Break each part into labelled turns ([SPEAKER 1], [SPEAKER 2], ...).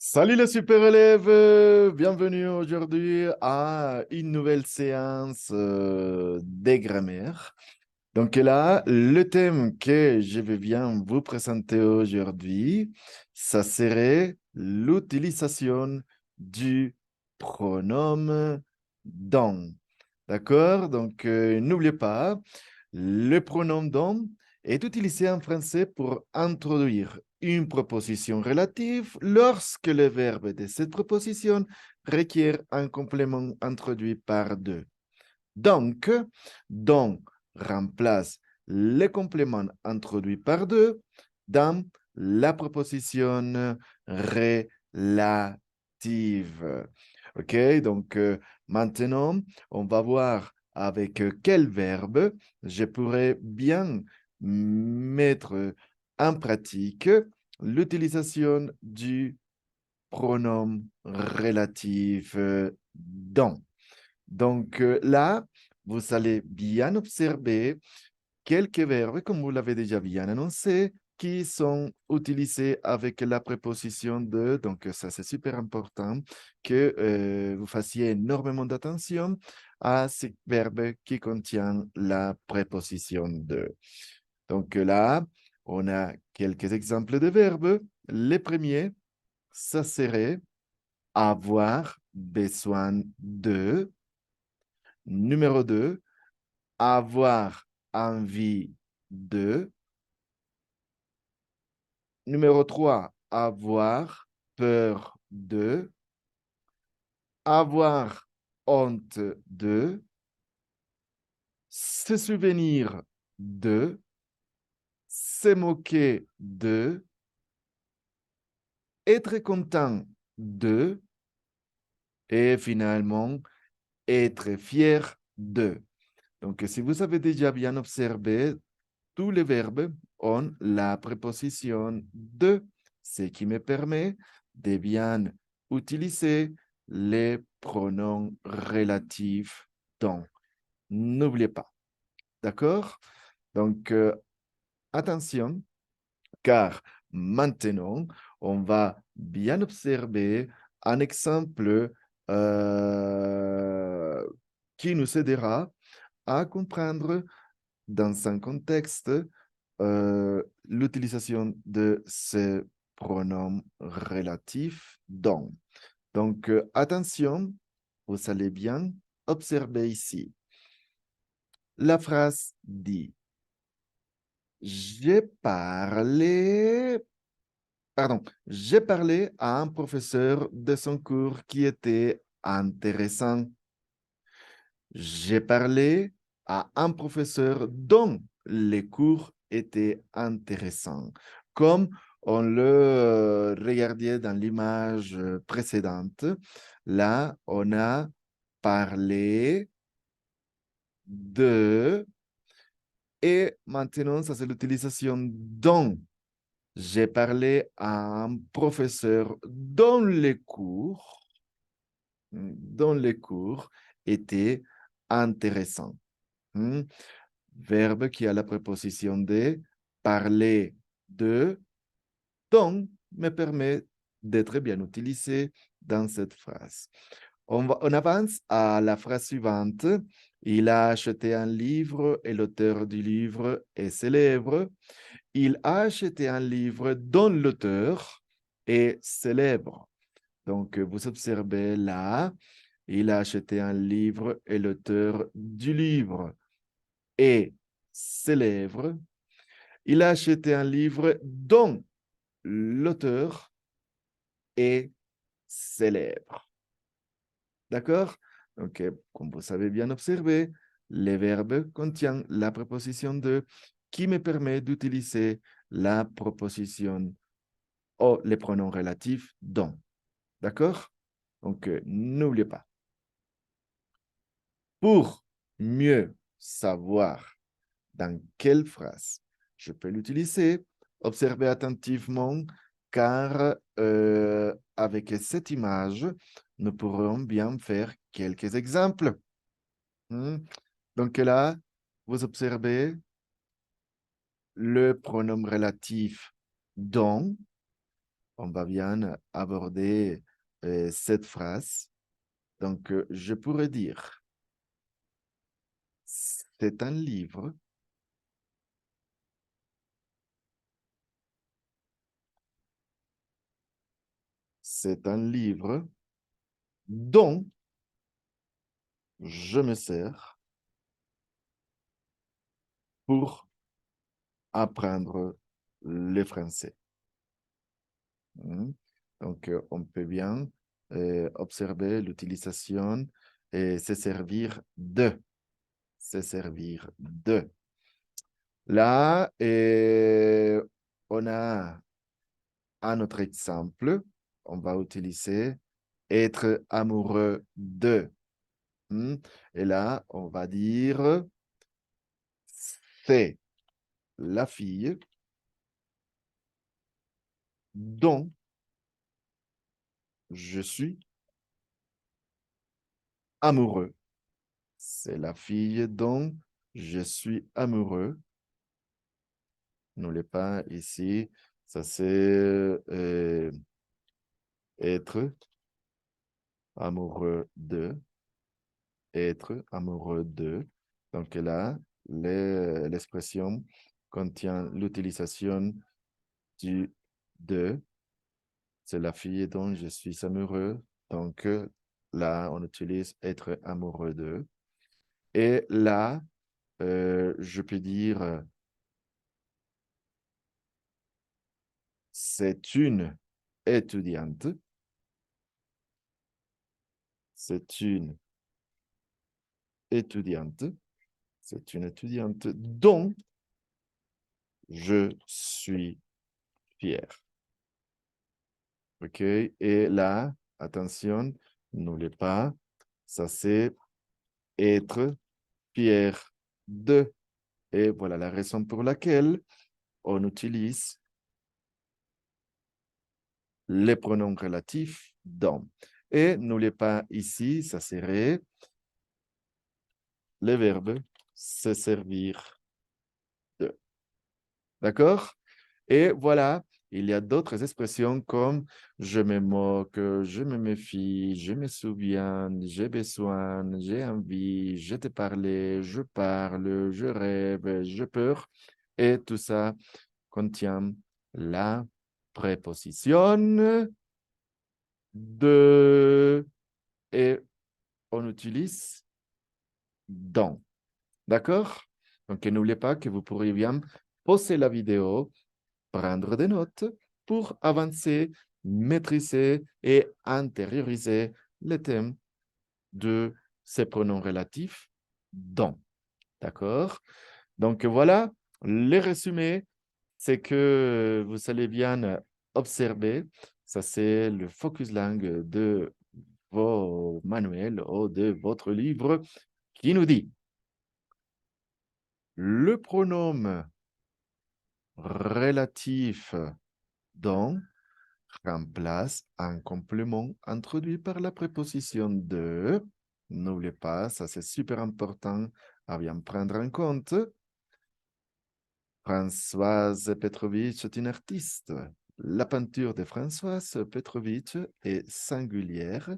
[SPEAKER 1] Salut les super élèves, bienvenue aujourd'hui à une nouvelle séance des grammaires. Donc là, le thème que je vais bien vous présenter aujourd'hui, ça serait l'utilisation du pronom dans. D'accord? Donc n'oubliez pas, le pronom dans est utilisé en français pour introduire une proposition relative lorsque le verbe de cette proposition requiert un complément introduit par deux. Donc, dans remplace le complément introduit par deux dans la proposition relative. OK, donc maintenant, on va voir avec quel verbe je pourrais bien mettre en pratique l'utilisation du pronom relatif dans. Donc là, vous allez bien observer quelques verbes, comme vous l'avez déjà bien annoncé, qui sont utilisés avec la préposition de. Donc ça, c'est super important que vous fassiez énormément d'attention à ces verbes qui contiennent la préposition de. Donc là, on a quelques exemples de verbes. Les premiers, ça serait avoir besoin de. Numéro 2, avoir envie de. Numéro 3, avoir peur de. Avoir honte de. Se souvenir de. Se moquer de. Être content de. Et finalement, être fier de. Donc, si vous avez déjà bien observé, tous les verbes ont la préposition de, ce qui me permet de bien utiliser les pronoms relatifs dans. N'oubliez pas. D'accord? Donc, attention, car maintenant, on va bien observer un exemple qui nous aidera à comprendre dans un contexte l'utilisation de ce pronom relatif dans. Donc, attention, vous allez bien observer ici. La phrase dit, j'ai parlé, pardon, j'ai parlé à un professeur de son cours qui était intéressant. J'ai parlé à un professeur dont les cours étaient intéressants. Comme on le regardait dans l'image précédente, là, on a parlé de, et maintenant, ça c'est l'utilisation dont. J'ai parlé à un professeur dont les cours étaient intéressants. Verbe qui a la préposition de, parler de, dont me permet d'être bien utilisé dans cette phrase. On avance à la phrase suivante. Il a acheté un livre et l'auteur du livre est célèbre. Il a acheté un livre dont l'auteur est célèbre. Donc, vous observez là, il a acheté un livre et l'auteur du livre est célèbre. Il a acheté un livre dont l'auteur est célèbre. D'accord? Donc, comme vous savez bien observer, les verbes contiennent la préposition de qui me permet d'utiliser la proposition ou les pronoms relatifs dont. D'accord? Donc, n'oubliez pas. Pour mieux savoir dans quelle phrase je peux l'utiliser, observez attentivement car avec cette image, nous pourrons bien faire quelques exemples. Donc là, vous observez le pronom relatif dont on va bien aborder cette phrase. Donc, je pourrais dire, c'est un livre. C'est un livre dont je me sers pour apprendre le français. Donc, on peut bien observer l'utilisation et se servir de. Se servir de. Là, on a un autre exemple. On va utiliser être amoureux de. Et là, on va dire c'est la fille dont je suis amoureux. C'est la fille dont je suis amoureux. N'oubliez pas ici, ça c'est être amoureux de, être amoureux de. Donc là, l'expression contient l'utilisation du de. C'est la fille dont je suis amoureux. Donc là, on utilise être amoureux de. Et là, je peux dire c'est une étudiante. C'est une étudiante. C'est une étudiante dont je suis fier. OK? Et là, attention, n'oubliez pas, ça c'est être fier de. Et voilà la raison pour laquelle on utilise les pronoms relatifs dont. Et n'oubliez pas ici, ça serait le verbe se servir de. D'accord? Et voilà, il y a d'autres expressions comme je me moque, je me méfie, je me souviens, j'ai besoin, j'ai envie, je te parlais, je parle, je rêve, je peur. Et tout ça contient la préposition de et on utilise dans. D'accord? Donc, n'oubliez pas que vous pourriez bien poser la vidéo, prendre des notes pour avancer, maîtriser et intérioriser le thème de ces pronoms relatifs dans. D'accord? Donc, voilà, le résumé, c'est que vous allez bien observer. Ça, c'est le focus langue de vos manuels ou de votre livre qui nous dit le pronom relatif dans remplace un complément introduit par la préposition de. N'oubliez pas, ça c'est super important à bien prendre en compte. Françoise Petrovitch est une artiste. La peinture de Françoise Petrovitch est singulière.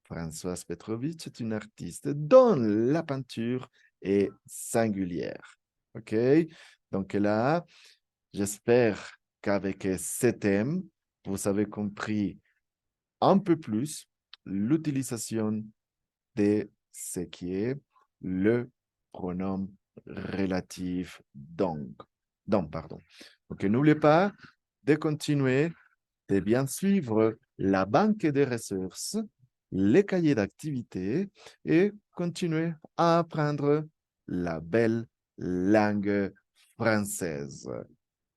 [SPEAKER 1] Françoise Petrovitch est une artiste dont la peinture est singulière. OK? Donc là, j'espère qu'avec ce thème, vous avez compris un peu plus l'utilisation de ce qui est le pronom relatif donc. Donc, pardon. Donc, n'oubliez pas de continuer de bien suivre la banque des ressources, les cahiers d'activité et continuer à apprendre la belle langue française.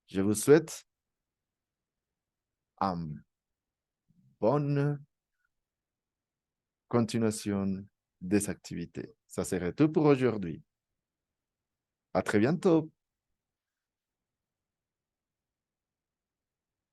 [SPEAKER 1] Je vous souhaite une bonne continuation des activités. Ça serait tout pour aujourd'hui. À très bientôt.